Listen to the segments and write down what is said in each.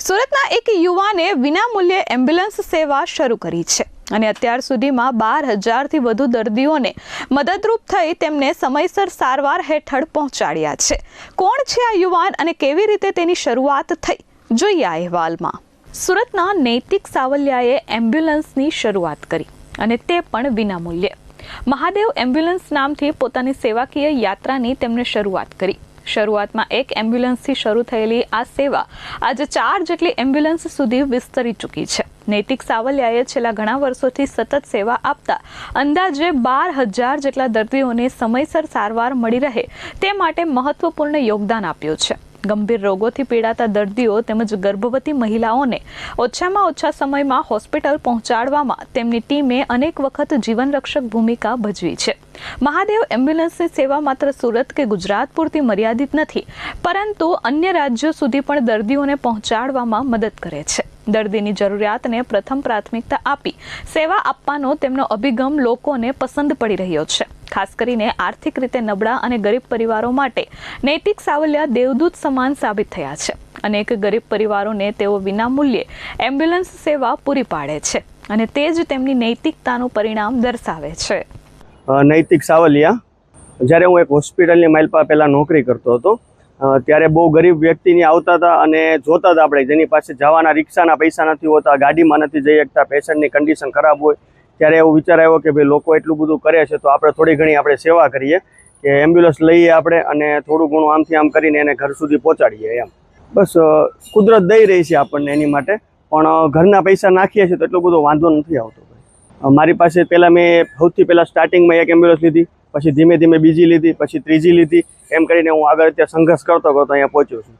સુરતના એક યુવાને વિનામૂલ્યે એમ્બ્યુલન્સ સેવા શરૂ કરી છે અને અત્યાર સુધીમાં 12,000થી વધુ દર્દીઓને મદદરૂપ થઈ તેમને સમયસર સારવાર હેઠળ પહોંચાડ્યા છે। કોણ છે આ યુવાન અને કેવી રીતે તેની શરૂઆત થઈ, જોઈએ આ અહેવાલમાં। સુરતના નૈતિક સાવલિયાએ એમ્બ્યુલન્સની શરૂઆત કરી અને તે પણ વિનામૂલ્યે। મહાદેવ એમ્બ્યુલન્સ નામથી પોતાની સેવાકીય યાત્રાની તેમણે શરૂઆત કરી। શરૂઆતમાં એક એમ્બ્યુલન્સથી શરૂ થયેલી આ સેવા આજે 4 જેટલી એમ્બ્યુલન્સ સુધી વિસ્તરી ચૂકી છે। નૈતિક સાવલિયાએ છેલ્લા ઘણા વર્ષોથી સતત સેવા આપતા અંદાજે 12,000 જેટલા દર્દીઓને સમયસર સારવાર મળી રહે તે માટે મહત્વપૂર્ણ યોગદાન આપ્યું છે। ગંભીર રોગોથી પીડાતા દર્દીઓ તેમજ ગર્ભવતી મહિલાઓને ઓછામાં ઓછા સમયમાં હોસ્પિટલ પહોંચાડવામાં તેમની ટીમે અનેક વખત જીવનરક્ષક ભૂમિકા ભજવી છે। મહાદેવ એમ્બ્યુલન્સની સેવા માત્ર સુરત કે ગુજરાત પૂરતી મર્યાદિત નથી, પરંતુ અન્ય રાજ્યો સુધી પણ દર્દીઓને પહોંચાડવામાં મદદ કરે છે। દર્દીની જરૂરિયાતને પ્રથમ પ્રાથમિકતા આપી સેવા આપવાનો તેમનો અભિગમ લોકોને પસંદ પડી રહ્યો છે। ખાસ કરીને આર્થિક રીતે નબળા અને ગરીબ પરિવારો માટે નૈતિક સાવલિયા દેવદૂત સમાન સાબિત થયા છે। અનેક ગરીબ પરિવારોને તેઓ વિનામૂલ્યે એમ્બ્યુલન્સ સેવા પૂરી પાડે છે અને તે જ તેમની નૈતિકતાનું પરિણામ દર્શાવે છે। નૈતિક સાવલિયા, જ્યારે હું એક હોસ્પિટલની માઇલપા પહેલાં નોકરી કરતો હતો ત્યારે બહુ ગરીબ વ્યક્તિની આવતા હતા અને જોતા હતા આપણે, જેની પાસે જવાના રિક્ષાના પૈસા નથી હોતા, ગાડીમાં નથી જઈ શકતા, પેશન્ટની કન્ડિશન ખરાબ હોય, ત્યારે એવો વિચાર આવ્યો કે ભાઈ લોકો એટલું બધું કરે છે તો આપણે થોડી ઘણી આપણે સેવા કરીએ કે એમ્બ્યુલન્સ લઈએ આપણે અને થોડું ઘણું આમથી આમ કરીને એને ઘર સુધી પહોંચાડીએ એમ। બસ કુદરત દઈ રહી છે આપણને એની માટે, પણ ઘરના પૈસા નાખીએ છીએ તો એટલો બધો વાંધો નથી આવતો। મારી પાસે પહેલાં મેં સૌથી પહેલાં સ્ટાર્ટિંગમાં એક એમ્બ્યુલન્સ લીધી, પછી ધીમે ધીમે બીજી લીધી, પછી ત્રીજી લીધી, એમ કરીને હું આગળ અત્યારે સંઘર્ષ કરતો અહીંયા પહોંચ્યો છું।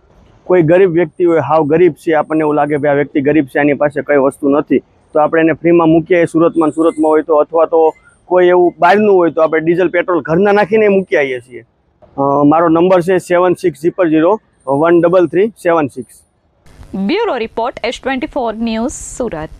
કોઈ ગરીબ વ્યક્તિ હોય, હાવ ગરીબ છે, આપણને એવું લાગે ભાઈ આ વ્યક્તિ ગરીબ છે, એની પાસે કઈ વસ્તુ નથી, તો આપણે એને ફ્રીમાં મૂકીએ સુરતમાં હોય તો, અથવા તો કોઈ એવું બહારનું હોય તો આપણે ડીઝલ પેટ્રોલ ઘરના નાખીને મૂકી આવીએ છીએ। મારો નંબર છે 7600 133 76। Bureau report S24 news, Surat.